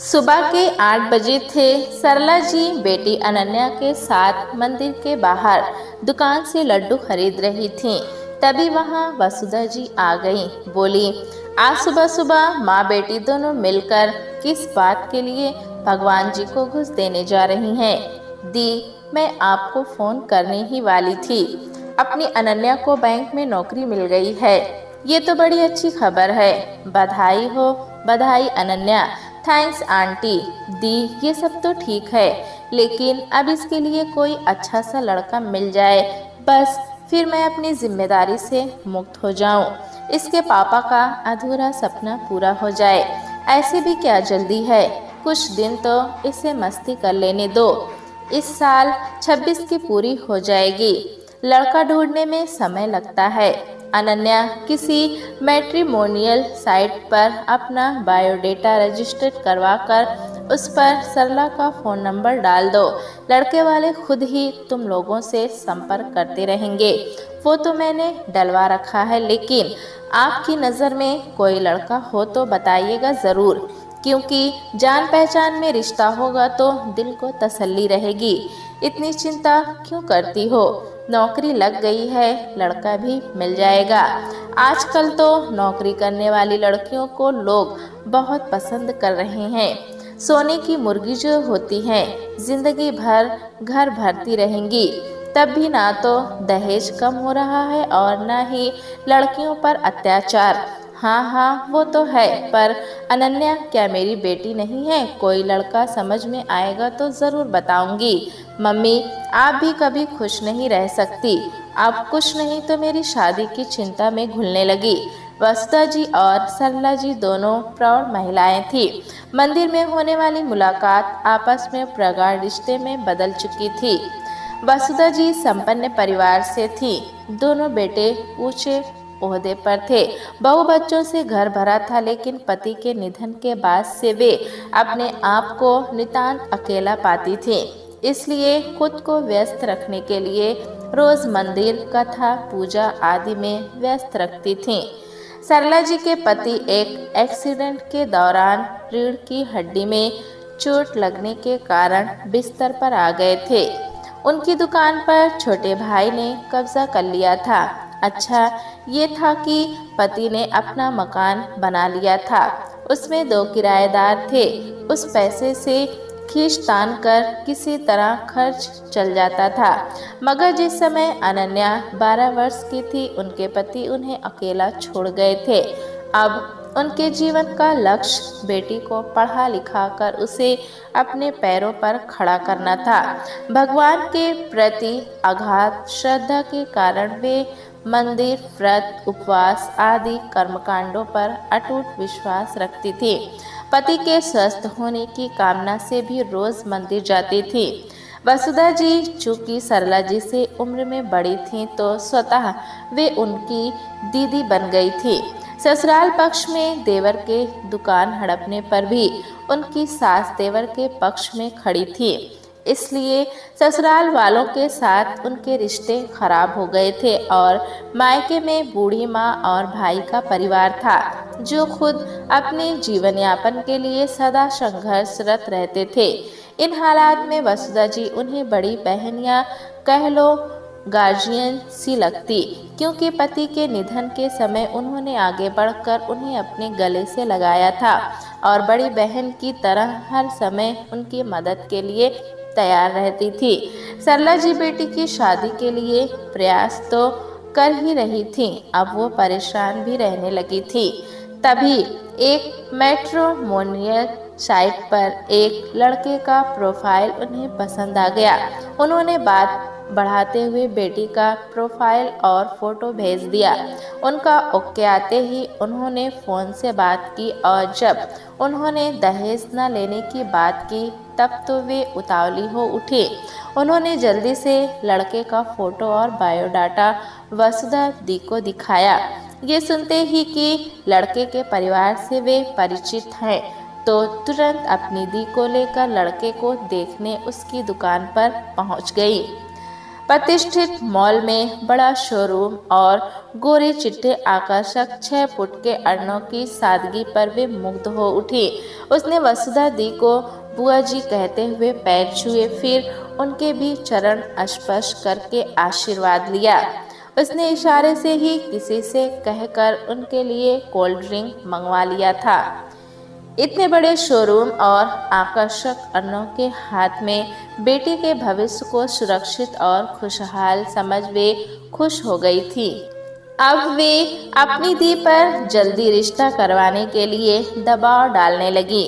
सुबह के 8 बजे थे। सरला जी बेटी अनन्या के साथ मंदिर के बाहर दुकान से लड्डू खरीद रही थीं। तभी वहां वसुधा जी आ गईं। बोली, आज सुबह सुबह माँ बेटी दोनों मिलकर किस बात के लिए भगवान जी को घुस देने जा रही हैं? दी, मैं आपको फोन करने ही वाली थी। अपनी अनन्या को बैंक में नौकरी मिल गई है। ये तो बड़ी अच्छी खबर है। बधाई हो, बधाई अनन्या। Thanks aunty. दी, ये सब तो ठीक है, लेकिन अब इसके लिए कोई अच्छा सा लड़का मिल जाए, बस फिर मैं अपनी जिम्मेदारी से मुक्त हो जाऊं। इसके पापा का अधूरा सपना पूरा हो जाए। ऐसे भी क्या जल्दी है, कुछ दिन तो इसे मस्ती कर लेने दो। इस साल 26 की पूरी हो जाएगी। लड़का ढूंढने में समय लगता है। अनन्या, किसी मैट्रिमोनियल साइट पर अपना बायोडेटा रजिस्टर्ड करवाकर उस पर सरला का फ़ोन नंबर डाल दो। लड़के वाले खुद ही तुम लोगों से संपर्क करते रहेंगे। वो तो मैंने डलवा रखा है, लेकिन आपकी नज़र में कोई लड़का हो तो बताइएगा ज़रूर, क्योंकि जान पहचान में रिश्ता होगा तो दिल को तसल्ली रहेगी। इतनी चिंता क्यों करती हो? नौकरी लग गई है, लड़का भी मिल जाएगा। आजकल तो नौकरी करने वाली लड़कियों को लोग बहुत पसंद कर रहे हैं। सोने की मुर्गी जो होती हैं, जिंदगी भर घर भरती रहेंगी। तब भी ना तो दहेज कम हो रहा है और ना ही लड़कियों पर अत्याचार। हाँ हाँ, वो तो है, पर अनन्या क्या मेरी बेटी नहीं है? कोई लड़का समझ में आएगा तो ज़रूर बताऊंगी। मम्मी, आप भी कभी खुश नहीं रह सकती। आप कुछ नहीं तो मेरी शादी की चिंता में घुलने लगी। वसुधा जी और सरला जी दोनों प्रौढ़ महिलाएं थीं। मंदिर में होने वाली मुलाकात आपस में प्रगाढ़ रिश्ते में बदल चुकी थी। वसुधा जी संपन्न परिवार से थीं। दोनों बेटे ऊंचे ओहदे पर थे। बहू बच्चों से घर भरा था, लेकिन पति के निधन के बाद से वे अपने आप को नितांत अकेला पाती थीं। इसलिए खुद को व्यस्त रखने के लिए रोज मंदिर, कथा, पूजा आदि में व्यस्त रखती थीं। सरला जी के पति एक एक्सीडेंट के दौरान रीढ़ की हड्डी में चोट लगने के कारण बिस्तर पर आ गए थे। उनकी दुकान पर छोटे भाई ने कब्जा कर लिया था। अच्छा ये था कि पति ने अपना मकान बना लिया था। उसमें 2 किराएदार थे। उस पैसे से खींच तान कर किसी तरह खर्च चल जाता था। मगर जिस समय अनन्या 12 वर्ष की थी, उनके पति उन्हें अकेला छोड़ गए थे। अब उनके जीवन का लक्ष्य बेटी को पढ़ा लिखा कर उसे अपने पैरों पर खड़ा करना था। भगवान के प्रति अगाध श्रद्धा के कारण वे मंदिर, व्रत, उपवास आदि कर्मकांडों पर अटूट विश्वास रखती थी। पति के स्वस्थ होने की कामना से भी रोज मंदिर जाती थी। वसुधा जी चूंकि सरला जी से उम्र में बड़ी थीं, तो स्वतः वे उनकी दीदी बन गई थी। ससुराल पक्ष में देवर के दुकान हड़पने पर भी उनकी सास देवर के पक्ष में खड़ी थी। इसलिए ससुराल वालों के साथ उनके रिश्ते खराब हो गए थे और मायके में बूढ़ी माँ और भाई का परिवार था, जो खुद अपने जीवन यापन के लिए सदा संघर्षरत रहते थे। इन हालात में वसुधा जी उन्हें बड़ी बहन या कह लो गार्जियन सी लगती, क्योंकि पति के निधन के समय उन्होंने आगे बढ़कर उन्हें अपने गले से लगाया था और बड़ी बहन की तरह हर समय उनकी मदद के लिए तैयार रहती थी। सरला जी बेटी की शादी के लिए प्रयास तो कर ही रही थी, अब वो परेशान भी रहने लगी थी। तभी एक मैट्रिमोनियल साइट पर एक लड़के का प्रोफाइल उन्हें पसंद आ गया। उन्होंने बात बढ़ाते हुए बेटी का प्रोफाइल और फोटो भेज दिया। उनका ओके आते ही उन्होंने फ़ोन से बात की और जब उन्होंने दहेज न लेने की बात की, तब तो वे उतावली हो उठे। उन्होंने जल्दी से लड़के का फोटो और बायोडाटा वसुधा दी को दिखाया। ये सुनते ही कि लड़के के परिवार से वे परिचित हैं, तो तुरंत अपनी दी को लेकर लड़के को देखने उसकी दुकान पर पहुंच गई। प्रतिष्ठित मॉल में बड़ा शोरूम और गोरे चिट्टे आकर्षक 6 फुट के अर्णव की सादगी पर वे मुग्ध हो उठी। उसने वसुधा दी को बुआ जी कहते हुए पैर छुए, फिर उनके भी चरण स्पर्श करके आशीर्वाद लिया। उसने इशारे से ही किसी से कहकर उनके लिए कोल्ड ड्रिंक मंगवा लिया था। इतने बड़े शोरूम और आकर्षक अर्णव के हाथ में बेटी के भविष्य को सुरक्षित और खुशहाल समझ वे खुश हो गई थी। अब वे अपनी दी पर जल्दी रिश्ता करवाने के लिए दबाव डालने लगी।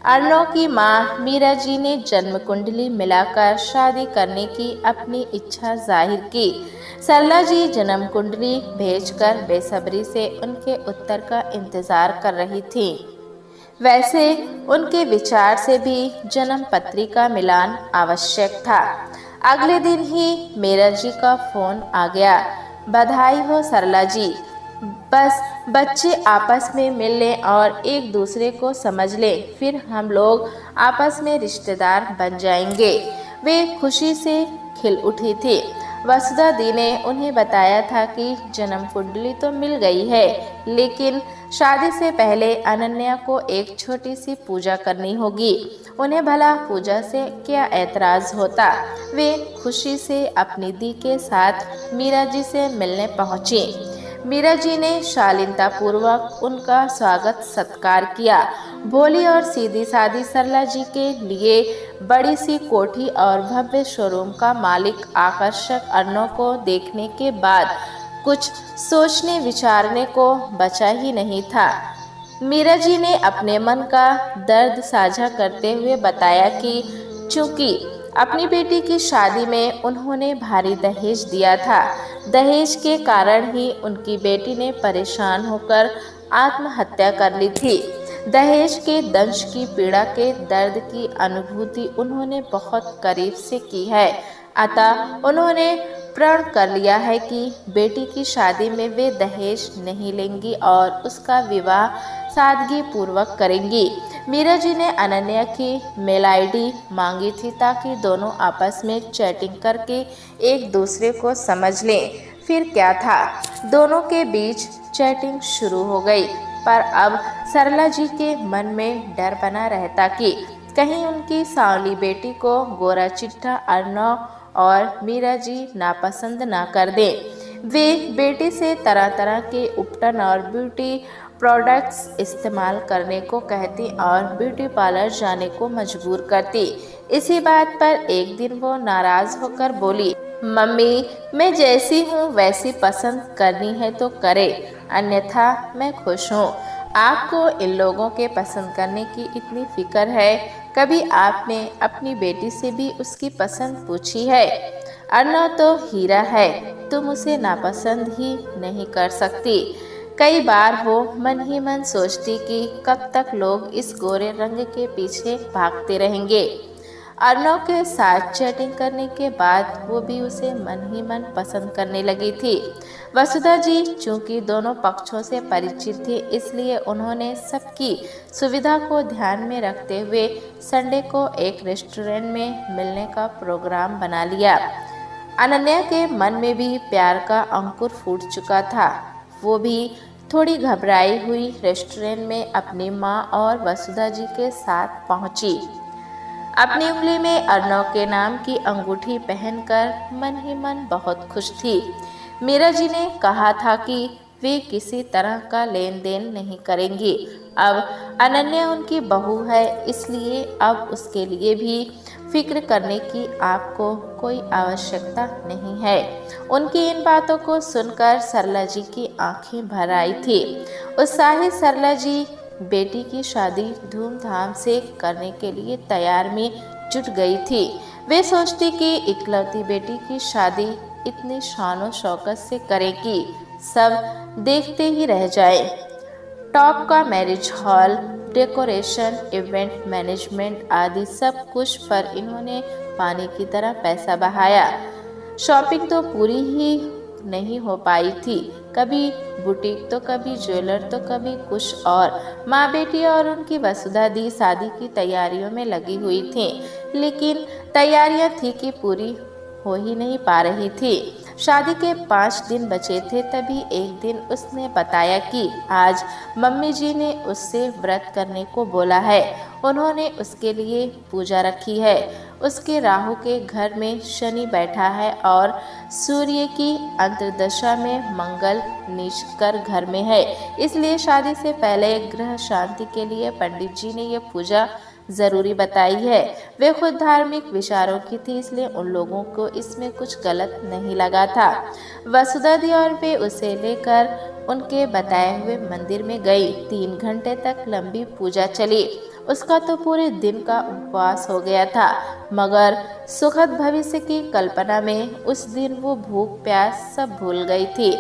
अर्णव की मां मीरा जी ने जन्म कुंडली मिलाकर शादी करने की अपनी इच्छा जाहिर की। सरला जी जन्म कुंडली भेजकर बेसब्री से उनके उत्तर का इंतजार कर रही थी। वैसे उनके विचार से भी जन्म पत्री का मिलान आवश्यक था। अगले दिन ही मीरा जी का फोन आ गया। बधाई हो सरला जी, बस बच्चे आपस में मिल लें और एक दूसरे को समझ लें, फिर हम लोग आपस में रिश्तेदार बन जाएंगे। वे खुशी से खिल उठी थी। वसुधा दी ने उन्हें बताया था कि जन्म कुंडली तो मिल गई है, लेकिन शादी से पहले अनन्या को एक छोटी सी पूजा करनी होगी। उन्हें भला पूजा से क्या ऐतराज होता। वे खुशी से अपनी दी के साथ मीरा जी से मिलने पहुंची। मीरा जी ने शालीनता पूर्वक उनका स्वागत सत्कार किया। भोली और सीधी सादी सरला जी के लिए बड़ी सी कोठी और भव्य शोरूम का मालिक आकर्षक अर्णव को देखने के बाद कुछ सोचने विचारने को बचा ही नहीं था। मीरा जी ने अपने मन का दर्द साझा करते हुए बताया कि चूंकि अपनी बेटी की शादी में उन्होंने भारी दहेज दिया था, दहेज के कारण ही उनकी बेटी ने परेशान होकर आत्महत्या कर ली थी। दहेज के दंश की पीड़ा के दर्द की अनुभूति उन्होंने बहुत करीब से की है, अतः उन्होंने प्रण कर लिया है कि बेटी की शादी में वे दहेज नहीं लेंगी और उसका विवाह सादगी पूर्वक करेंगी। मीरा जी ने अनन्या की मेल आईडी मांगी थी ताकि दोनों आपस में चैटिंग करके एक दूसरे को समझ लें। फिर क्या था, दोनों के बीच चैटिंग शुरू हो गई, पर अब सरला जी के मन में डर बना रहता कि कहीं उनकी सांवली बेटी को गोरा चिट्ठा अर्णव और मीरा जी नापसंद ना कर दें। वे बेटी से तरह तरह के उपटन और ब्यूटी प्रोडक्ट्स इस्तेमाल करने को कहती और ब्यूटी पार्लर जाने को मजबूर करती। इसी बात पर एक दिन वो नाराज होकर बोली, मम्मी मैं जैसी हूँ वैसी पसंद करनी है तो करे, अन्यथा मैं खुश हूँ। आपको इन लोगों के पसंद करने की इतनी फिक्र है, कभी आपने अपनी बेटी से भी उसकी पसंद पूछी है? अर्णव तो हीरा है, तुम उसे नापसंद ही नहीं कर सकती। कई बार वो मन ही मन सोचती कि कब तक लोग इस गोरे रंग के पीछे भागते रहेंगे। अर्णव के साथ चैटिंग करने के बाद वो भी उसे मन ही मन पसंद करने लगी थी। वसुधा जी चूंकि दोनों पक्षों से परिचित थी, इसलिए उन्होंने सबकी सुविधा को ध्यान में रखते हुए संडे को एक रेस्टोरेंट में मिलने का प्रोग्राम बना लिया। अनन्या के मन में भी प्यार का अंकुर फूट चुका था। वो भी थोड़ी घबराई हुई रेस्टोरेंट में अपनी माँ और वसुधा जी के साथ पहुंची। अपनी उंगली में अर्णव के नाम की अंगूठी पहनकर मन ही मन बहुत खुश थी। मीरा जी ने कहा था कि वे किसी तरह का लेन देन नहीं करेंगी। अब अनन्या उनकी बहू है, इसलिए अब उसके लिए भी फिक्र करने की आपको कोई आवश्यकता नहीं है। उनकी इन बातों को सुनकर सरला जी की आंखें भर आई थी। उत्साहित सरला जी बेटी की शादी धूमधाम से करने के लिए तैयार में जुट गई थी। वे सोचती कि इकलौती बेटी की शादी इतनी शानो शौकत से करेगी, सब देखते ही रह जाए। टॉप का marriage hall, decoration, event management आदि सब कुछ पर इन्होंने पानी की तरह पैसा बहाया। शॉपिंग तो पूरी ही नहीं हो पाई थी, कभी बुटीक तो कभी ज्वेलर तो कभी कुछ और। माँ बेटी और उनकी वसुधा दी शादी की तैयारियों में लगी हुई थी, लेकिन तैयारियां थी कि पूरी हो ही नहीं पा रही थी। शादी के 5 दिन बचे थे, तभी एक दिन उसने बताया कि आज मम्मी जी ने उससे व्रत करने को बोला है। उन्होंने उसके लिए पूजा रखी है। उसके राहु के घर में शनि बैठा है और सूर्य की अंतर्दशा में मंगल नीच कर घर में है। इसलिए शादी से पहले ग्रह शांति के लिए पंडित जी ने यह पूजा जरूरी बताई है। वे खुद धार्मिक विचारों की थी, इसलिए उन लोगों को इसमें कुछ गलत नहीं लगा था। वसुधा दी और वे उसे लेकर उनके बताए हुए मंदिर में गई। 3 घंटे तक लंबी पूजा चली। उसका तो पूरे दिन का उपवास हो गया था, मगर सुखद भविष्य की कल्पना में उस दिन वो भूख प्यास सब भूल गई थी।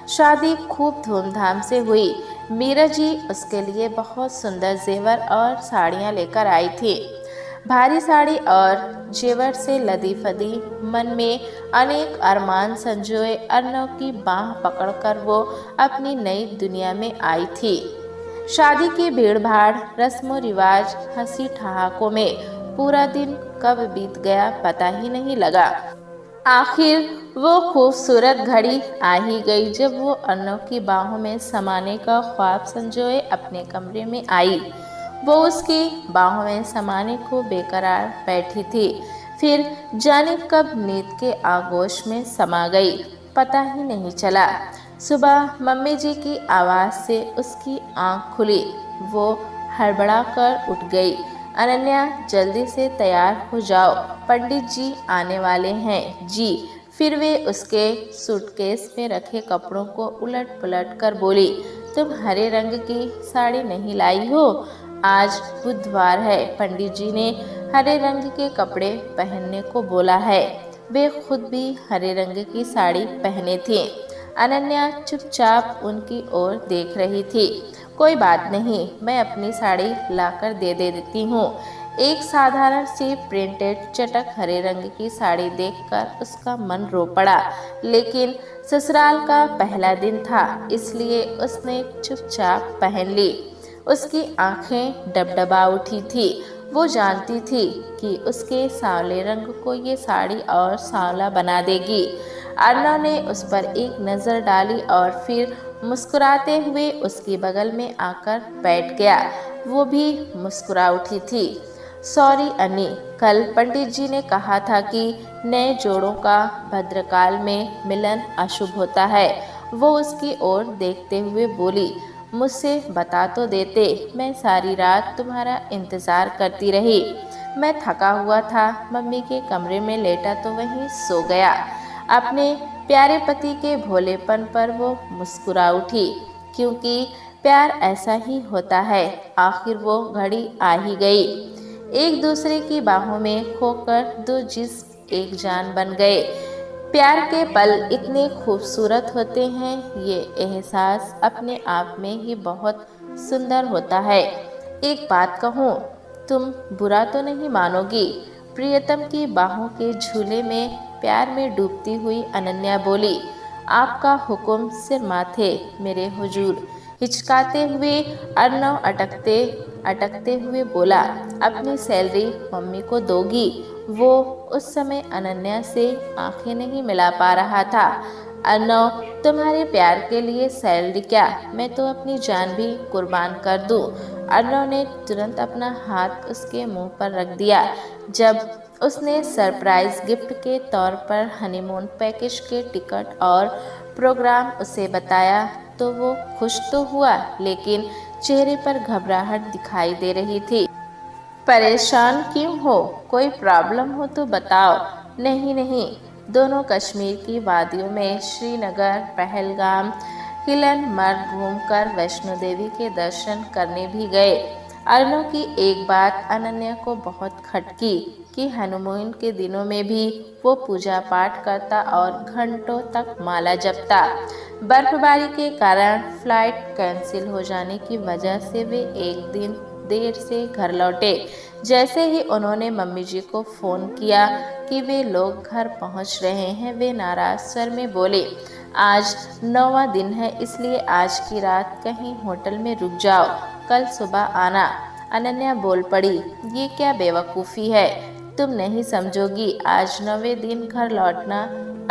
शादी खूब धूमधाम से हुई। मीरा जी उसके लिए बहुत सुंदर जेवर और साड़ियाँ लेकर आई थी। भारी साड़ी और जेवर से लदी फदी मन में अनेक अरमान संजोए अर्नव की बाह पकड़कर वो अपनी नई दुनिया में आई थी। शादी की भीड़ भाड़, रस्मों रिवाज, हंसी ठहाकों में पूरा दिन कब बीत गया पता ही नहीं लगा। आखिर वो खूबसूरत घड़ी आ ही गई जब वो अर्नव की बाहों में समाने का ख्वाब संजोए अपने कमरे में आई। वो उसकी बाहों में समाने को बेकरार बैठी थी, फिर जाने कब नींद के आगोश में समा गई, पता ही नहीं चला। सुबह मम्मी जी की आवाज़ से उसकी आंख खुली। वो हड़बड़ा कर उठ गई। अनन्या, जल्दी से तैयार हो जाओ, पंडित जी आने वाले हैं जी। फिर वे उसके सूटकेस में रखे कपड़ों को उलट पुलट कर बोली, तुम हरे रंग की साड़ी नहीं लाई हो? आज बुधवार है, पंडित जी ने हरे रंग के कपड़े पहनने को बोला है। वे खुद भी हरे रंग की साड़ी पहने थी। अनन्या चुपचाप उनकी ओर देख रही थी। कोई बात नहीं, मैं अपनी साड़ी लाकर दे देती हूँ। एक साधारण सी प्रिंटेड चटक हरे रंग की साड़ी देखकर उसका मन रो पड़ा, लेकिन ससुराल का पहला दिन था, इसलिए उसने चुपचाप पहन ली। उसकी आंखें डबडबा उठी थी। वो जानती थी कि उसके सांवले रंग को ये साड़ी और सांवला बना देगी। अर्नव ने उस पर एक नज़र डाली और फिर मुस्कुराते हुए उसके बगल में आकर बैठ गया। वो भी मुस्कुरा उठी थी। सॉरी अन्नी, कल पंडित जी ने कहा था कि नए जोड़ों का भद्रकाल में मिलन अशुभ होता है। वो उसकी ओर देखते हुए बोली, मुझसे बता तो देते, मैं सारी रात तुम्हारा इंतज़ार करती रही। मैं थका हुआ था, मम्मी के कमरे में लेटा तो वहीं सो गया। अपने प्यारे पति के भोलेपन पर वो मुस्कुरा उठी, क्योंकि प्यार ऐसा ही होता है। आखिर वो घड़ी आ ही गई। एक दूसरे की बाहों में खोकर दो जिस्म एक जान बन गए। प्यार के पल इतने खूबसूरत होते हैं, ये एहसास अपने आप में ही बहुत सुंदर होता है। एक बात कहूँ, तुम बुरा तो नहीं मानोगी? प्रियतम की बाहों के झूले में प्यार में डूबती हुई अनन्या बोली, आपका हुक्म सिर माथे मेरे हुजूर। हिचकाते हुए अर्नव अटकते अटकते हुए बोला, अपनी सैलरी मम्मी को दोगी? वो उस समय अनन्या से आंखें नहीं मिला पा रहा था। अर्नव, तुम्हारे प्यार के लिए सैलरी क्या, मैं तो अपनी जान भी कुर्बान कर दूं। अर्नव ने तुरंत अपना हाथ उसके मुंह पर रख दिया। जब उसने सरप्राइज गिफ्ट के तौर पर हनीमून पैकेज के टिकट और प्रोग्राम उसे बताया तो वो खुश तो हुआ, लेकिन चेहरे पर घबराहट दिखाई दे रही थी। परेशान क्यों हो? कोई प्रॉब्लम हो तो बताओ। नहीं नहीं, दोनों कश्मीर की वादियों में श्रीनगर, पहलगाम, किलन मर्ग घूमकर वैष्णो देवी के दर्शन करने भी गए। अर्नव की एक बात अनन्या को बहुत खटकी कि हनीमून के दिनों में भी वो पूजा पाठ करता और घंटों तक माला जपता। बर्फबारी के कारण फ्लाइट कैंसिल हो जाने की वजह से वे एक दिन देर से घर लौटे। जैसे ही उन्होंने मम्मी जी को फ़ोन किया कि वे लोग घर पहुंच रहे हैं, वे नाराज स्वर में बोले, आज 9वां दिन है, इसलिए आज की रात कहीं होटल में रुक जाओ, कल सुबह आना। अनन्या बोल पड़ी, ये क्या बेवकूफ़ी है? तुम नहीं समझोगी, आज 9वें दिन घर लौटना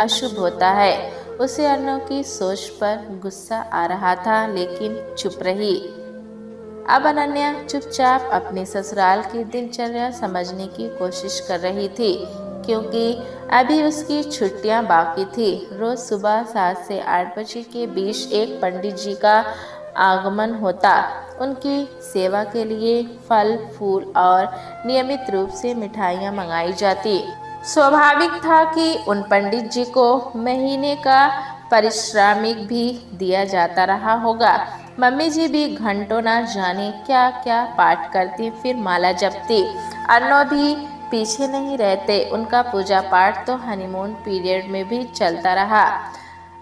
अशुभ होता है। उसे अर्नव की सोच पर गुस्सा आ रहा था, लेकिन चुप रही। अब अनन्या चुपचाप अपने ससुराल की दिनचर्या समझने की कोशिश कर रही थी, क्योंकि अभी उसकी छुट्टियां बाकी थी। रोज सुबह 7 से 8 बजे के बीच एक पंडित जी का आगमन होता। उनकी सेवा के लिए फल फूल और नियमित रूप से मिठाइयाँ मंगाई जाती। स्वाभाविक था कि उन पंडित जी को महीने का पारिश्रमिक भी दिया जाता रहा होगा। मम्मी जी भी घंटों ना जाने क्या क्या पाठ करती, फिर माला जपती। अर्नव भी पीछे नहीं रहते, उनका पूजा पाठ तो हनीमून पीरियड में भी चलता रहा।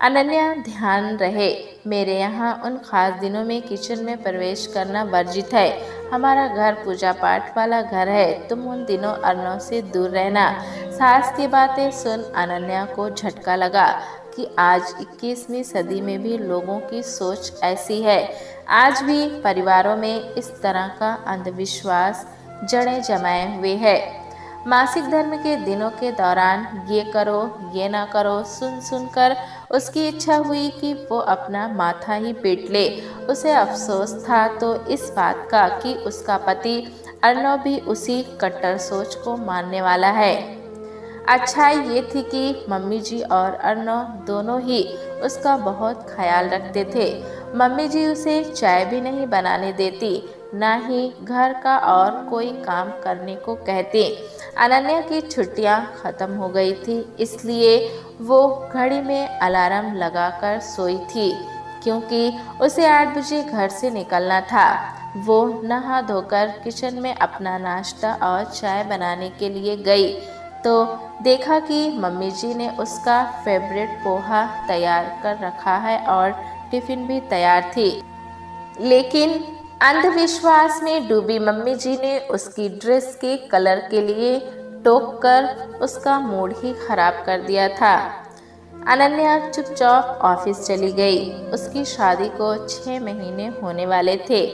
अनन्या ध्यान रहे, मेरे यहाँ उन खास दिनों में किचन में प्रवेश करना वर्जित है। हमारा घर पूजा पाठ वाला घर है, तुम उन दिनों अर्नव से दूर रहना। सास की बातें सुन अनन्या को झटका लगा कि आज 21वीं सदी में भी लोगों की सोच ऐसी है। आज भी परिवारों में इस तरह का अंधविश्वास जड़ें जमाए हुए है। मासिक धर्म के दिनों के दौरान ये करो ये ना करो सुन सुनकर उसकी इच्छा हुई कि वो अपना माथा ही पीट ले। उसे अफसोस था तो इस बात का कि उसका पति अर्नव भी उसी कट्टर सोच को मानने वाला है। अच्छाई ये थी कि मम्मी जी और अर्नव दोनों ही उसका बहुत ख्याल रखते थे। मम्मी जी उसे चाय भी नहीं बनाने देती, ना ही घर का और कोई काम करने को कहती। अनन्या की छुट्टियां खत्म हो गई थी, इसलिए वो घड़ी में अलार्म लगाकर सोई थी, क्योंकि उसे 8 बजे घर से निकलना था। वो नहा धोकर किचन में अपना नाश्ता और चाय बनाने के लिए गई तो देखा कि मम्मी जी ने उसका फेवरेट पोहा तैयार कर रखा है और टिफिन भी तैयार थी। लेकिन अंधविश्वास में डूबी मम्मी जी ने उसकी ड्रेस के कलर के लिए टोक कर उसका मूड ही खराब कर दिया था। अनन्या चुपचाप ऑफिस चली गई। उसकी शादी को 6 महीने होने वाले थे।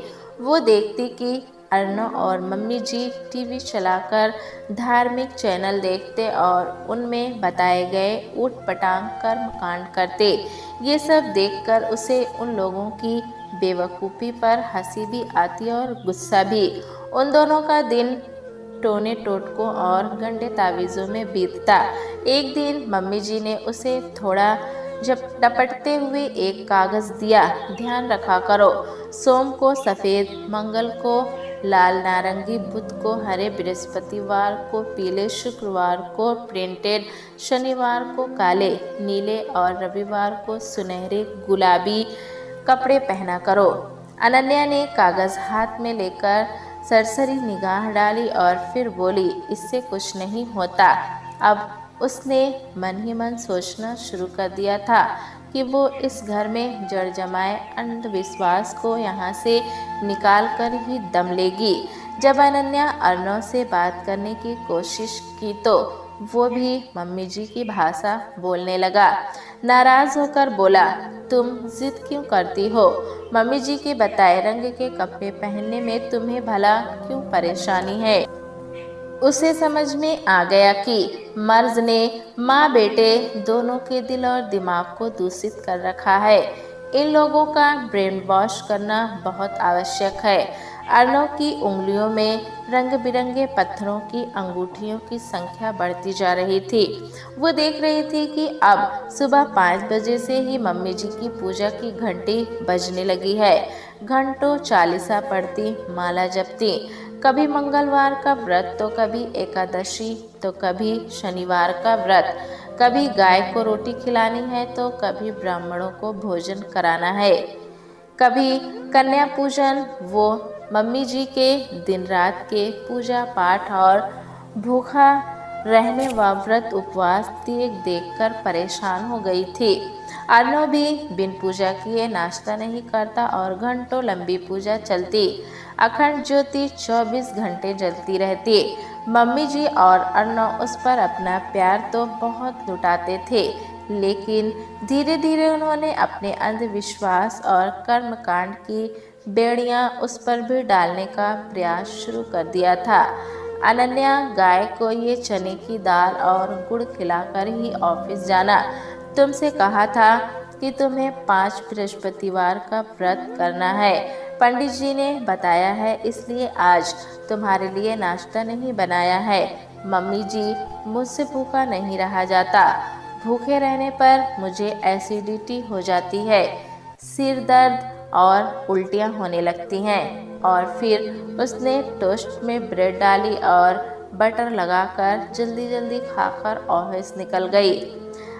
वो देखती कि अर्नव और मम्मी जी टीवी चलाकर धार्मिक चैनल देखते और उनमें बताए गए ऊट-पटांग कर्मकांड करते। ये सब देखकर उसे उन लोगों की बेवकूफ़ी पर हंसी भी आती और गुस्सा भी। उन दोनों का दिन टोने टोटकों और गंदे तावीज़ों में बीतता। एक दिन मम्मी जी ने उसे थोड़ा डपटते हुए एक कागज़ दिया, ध्यान रखा करो, सोम को सफ़ेद, मंगल को लाल नारंगी, बुध को हरे, बृहस्पतिवार को पीले, शुक्रवार को प्रिंटेड, शनिवार को काले, नीले और रविवार को सुनहरे गुलाबी कपड़े पहना करो। अनन्या ने कागज़ हाथ में लेकर सरसरी निगाह डाली और फिर बोली, इससे कुछ नहीं होता। अब उसने मन ही मन सोचना शुरू कर दिया था कि वो इस घर में जड़ जमाए अंधविश्वास को यहाँ से निकाल कर ही दम लेगी। जब अनन्या अर्नव से बात करने की कोशिश की तो वो भी मम्मी जी की भाषा बोलने लगा। नाराज होकर बोला, तुम जिद क्यों करती हो? मम्मी जी के बताए रंग के कपड़े पहनने में तुम्हें भला क्यों परेशानी है? उसे समझ में आ गया कि मर्ज ने माँ बेटे दोनों के दिल और दिमाग को दूषित कर रखा है। इन लोगों का ब्रेन वॉश करना बहुत आवश्यक है। अर्नव की उंगलियों में रंग बिरंगे पत्थरों की अंगूठियों की संख्या बढ़ती जा रही थी। वो देख रही थी कि अब सुबह 5 बजे से ही मम्मी जी की पूजा की घंटी बजने लगी है। घंटों चालीसा पढ़ती, माला जपती, कभी मंगलवार का व्रत तो कभी एकादशी तो कभी शनिवार का व्रत, कभी गाय को रोटी खिलानी है तो कभी ब्राह्मणों को भोजन कराना है, कभी कन्या पूजन। वो मम्मी जी के दिन रात के पूजा पाठ और भूखा रहने व व्रत उपवास देखकर परेशान हो गई थी। अर्नव भी बिन पूजा किए नाश्ता नहीं करता और घंटों लंबी पूजा चलती। अखंड ज्योति 24 घंटे जलती रहती। मम्मी जी और अर्नव उस पर अपना प्यार तो बहुत लुटाते थे, लेकिन धीरे धीरे उन्होंने अपने अंधविश्वास और कर्मकांड की बेड़ियां उस पर भी डालने का प्रयास शुरू कर दिया था। अनन्या, गाय को ये चने की दाल और गुड़ खिलाकर ही ऑफिस जाना। तुमसे कहा था कि तुम्हें 5 बृहस्पतिवार का व्रत करना है। पंडित जी ने बताया है, इसलिए आज तुम्हारे लिए नाश्ता नहीं बनाया है। मम्मी जी, मुझसे भूखा नहीं रहा जाता। भूखे रहने पर मुझे एसिडिटी हो जाती है, सिर दर्द और उल्टियाँ होने लगती हैं। और फिर उसने टोस्ट में ब्रेड डाली और बटर लगाकर जल्दी जल्दी खाकर ऑफिस निकल गई।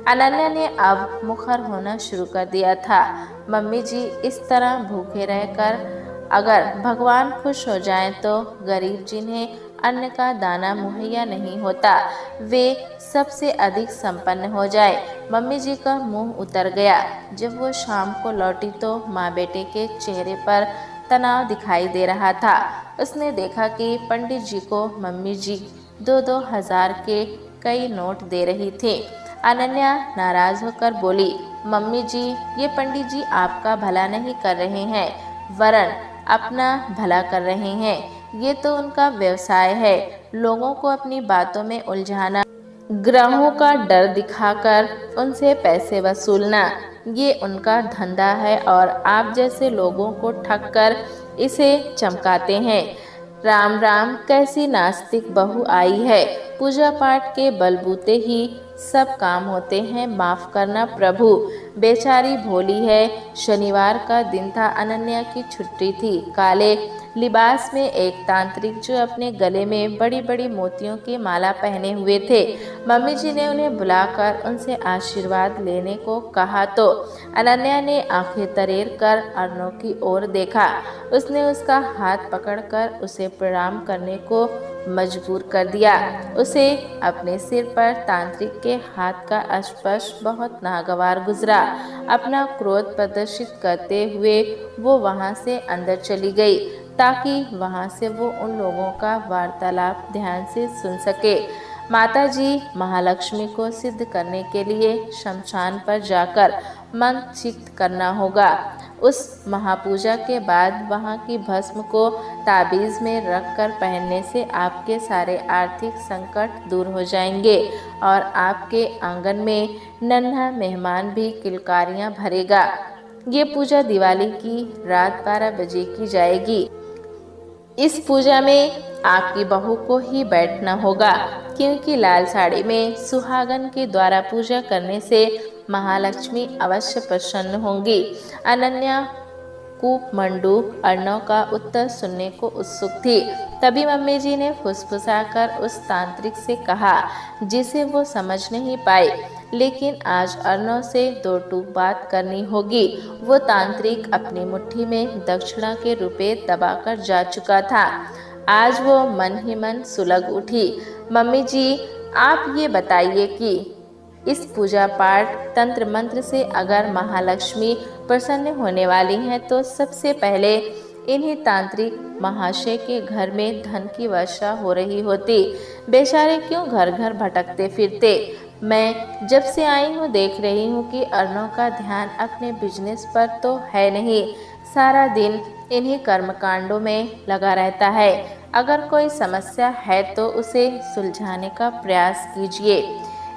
अनन्या ने अब मुखर होना शुरू कर दिया था। मम्मी जी, इस तरह भूखे रहकर अगर भगवान खुश हो जाएं तो गरीब जिन्हें अन्न का दाना मुहैया नहीं होता, वे सबसे अधिक संपन्न हो जाए। मम्मी जी का मुंह उतर गया। जब वो शाम को लौटी तो माँ बेटे के चेहरे पर तनाव दिखाई दे रहा था। उसने देखा कि पंडित जी को मम्मी जी 2-2 हजार के कई नोट दे रही थी। अनन्या नाराज होकर बोली, मम्मी जी, ये पंडित जी आपका भला नहीं कर रहे हैं, वरन अपना भला कर रहे हैं। ये तो उनका व्यवसाय है, लोगों को अपनी बातों में उलझाना, ग्राहों का डर दिखाकर उनसे पैसे वसूलना, ये उनका धंधा है और आप जैसे लोगों को ठग कर इसे चमकाते हैं। राम राम, कैसी नास्तिक बहू आई है। पूजा पाठ के बलबूते ही सब काम होते हैं, माफ करना प्रभु। बेचारी भोली है। शनिवार का दिन था, अनन्या की छुट्टी थी। काले लिबास में एक तांत्रिक जो अपने गले में बड़ी बड़ी मोतियों की माला पहने हुए थे, मम्मी जी ने उन्हें बुलाकर उनसे आशीर्वाद लेने को कहा तो अनन्या ने आंखें तरेर कर अर्नव की ओर देखा। उसने उसका हाथ पकड़कर उसे प्रणाम करने को मजबूर कर दिया। उसे अपने सिर पर तांत्रिक के हाथ का स्पर्श बहुत नागवार गुजरा। अपना क्रोध प्रदर्शित करते हुए वो वहां से अंदर चली गई ताकि वहां से वो उन लोगों का वार्तालाप ध्यान से सुन सके। माताजी महालक्ष्मी को सिद्ध करने के लिए शमशान पर जाकर मंत्र सिद्ध करना होगा। उस महापूजा के बाद वहाँ की भस्म को ताबीज़ में रखकर पहनने से आपके सारे आर्थिक संकट दूर हो जाएंगे और आपके आंगन में नन्हा मेहमान भी किलकारियाँ भरेगा। ये पूजा दिवाली की रात 12 बजे की जाएगी। इस पूजा में आपकी बहू को ही बैठना होगा, क्योंकि लाल साड़ी में सुहागन के द्वारा पूजा करने से महालक्ष्मी अवश्य प्रसन्न होंगी। अनन्या कूप मंडूक अर्णव का उत्तर सुनने को उत्सुक थी। तभी मम्मी जी ने फुसफुसाकर उस तांत्रिक से कहा, जिसे वो समझ नहीं पाई, लेकिन आज अर्णव से 2 टूक बात करनी होगी। वो तांत्रिक अपनी मुट्ठी में दक्षिणा के रुपए दबाकर जा चुका था। आज वो मन ही मन सुलग उठी। मम्मी जी, आप ये बताइए कि इस पूजा पाठ तंत्र मंत्र से अगर महालक्ष्मी प्रसन्न होने वाली हैं तो सबसे पहले इन्हीं तांत्रिक महाशय के घर में धन की वर्षा हो रही होती। बेचारे क्यों घर घर भटकते फिरते। मैं जब से आई हूँ देख रही हूँ कि अर्णव का ध्यान अपने बिजनेस पर तो है नहीं, सारा दिन इन्हीं कर्मकांडों में लगा रहता है। अगर कोई समस्या है तो उसे सुलझाने का प्रयास कीजिए।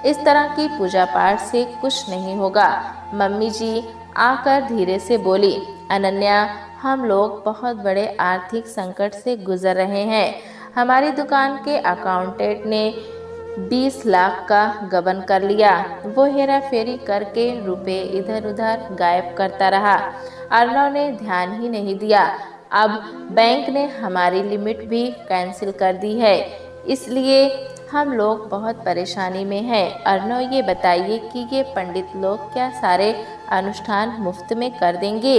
इस तरह की पूजा पाठ से कुछ नहीं होगा। मम्मी जी आकर धीरे से बोली, अनन्या, हम लोग बहुत बड़े आर्थिक संकट से गुजर रहे हैं। हमारी दुकान के अकाउंटेंट ने 20 लाख का गबन कर लिया। वो हेरा फेरी करके रुपए इधर उधर गायब करता रहा। अर्णव ने ध्यान ही नहीं दिया। अब बैंक ने हमारी लिमिट भी कैंसिल कर दी है, इसलिए हम लोग बहुत परेशानी में हैं। अर्णव, ये बताइए कि ये पंडित लोग क्या सारे अनुष्ठान मुफ्त में कर देंगे?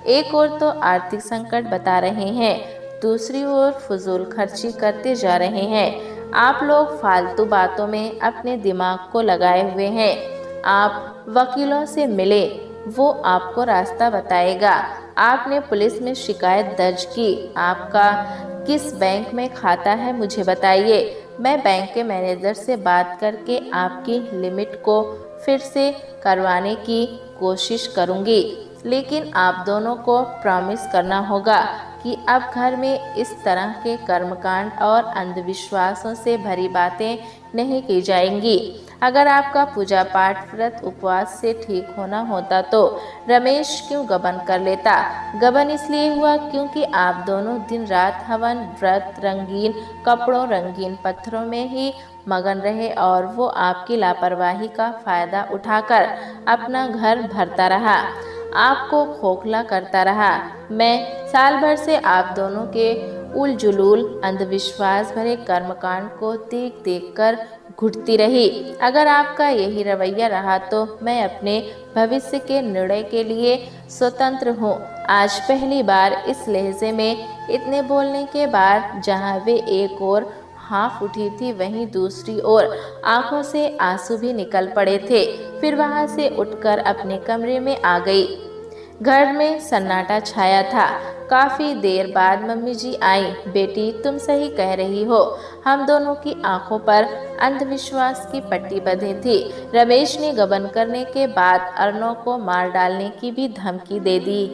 एक ओर तो आर्थिक संकट बता रहे हैं, दूसरी ओर फजूल खर्ची करते जा रहे हैं। आप लोग फालतू बातों में अपने दिमाग को लगाए हुए हैं। आप वकीलों से मिले, वो आपको रास्ता बताएगा। आपने पुलिस में शिकायत दर्ज की। आपका किस बैंक में खाता है मुझे बताइए। मैं बैंक के मैनेजर से बात करके आपकी लिमिट को फिर से करवाने की कोशिश करूंगी, लेकिन आप दोनों को प्रॉमिस करना होगा कि अब घर में इस तरह के कर्मकांड और अंधविश्वासों से भरी बातें नहीं की जाएंगी। अगर आपका पूजा पाठ व्रत उपवास से ठीक होना होता तो रमेश क्यों गबन कर लेता। गबन इसलिए हुआ क्योंकि आप दोनों दिन रात हवन व्रत रंगीन कपड़ों रंगीन पत्थरों में ही मगन रहे और वो आपकी लापरवाही का फायदा उठाकर अपना घर भरता रहा, आपको खोखला करता रहा। मैं साल भर से आप दोनों के उलझुलूल अंधविश्वास भरे कर्मकांड को देख देख कर घुटती रही। अगर आपका यही रवैया रहा तो मैं अपने भविष्य के निर्णय के लिए स्वतंत्र हूँ। आज पहली बार इस लहजे में इतने बोलने के बाद जहाँ वे एक और हाँफ उठी थी वहीं दूसरी ओर आंखों से आंसू भी निकल पड़े थे। फिर वहां से उठकर अपने कमरे में आ गई। घर में सन्नाटा छाया था। काफी देर बाद मम्मी जी आई। बेटी तुम सही कह रही हो, हम दोनों की आंखों पर अंधविश्वास की पट्टी बंधी थी। रमेश ने गबन करने के बाद अर्नव को मार डालने की भी धमकी दे दी।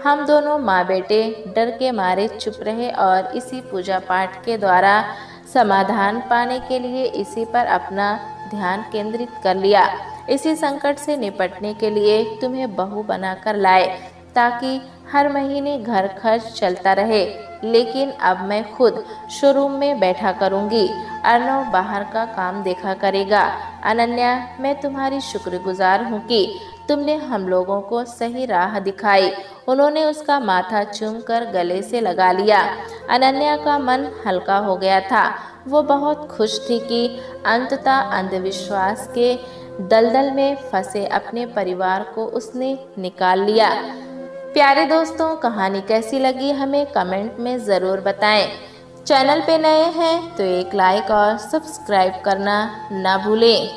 हम दोनों माँ बेटे डर के मारे चुप रहे और इसी पूजा पाठ के द्वारा समाधान पाने के लिए इसी पर अपना ध्यान केंद्रित कर लिया। इसी संकट से निपटने के लिए तुम्हें बहू बनाकर लाए ताकि हर महीने घर खर्च चलता रहे। लेकिन अब मैं खुद शोरूम में बैठा करूंगी, अर्नव बाहर का काम देखा करेगा। अनन्या मैं तुम्हारी शुक्रगुजार हूँ कि तुमने हम लोगों को सही राह दिखाई। उन्होंने उसका माथा चूमकर गले से लगा लिया। अनन्या का मन हल्का हो गया था। वो बहुत खुश थी कि अंततः अंधविश्वास के दलदल में फंसे अपने परिवार को उसने निकाल लिया। प्यारे दोस्तों, कहानी कैसी लगी हमें कमेंट में ज़रूर बताएं। चैनल पे नए हैं तो एक लाइक और सब्सक्राइब करना ना भूलें।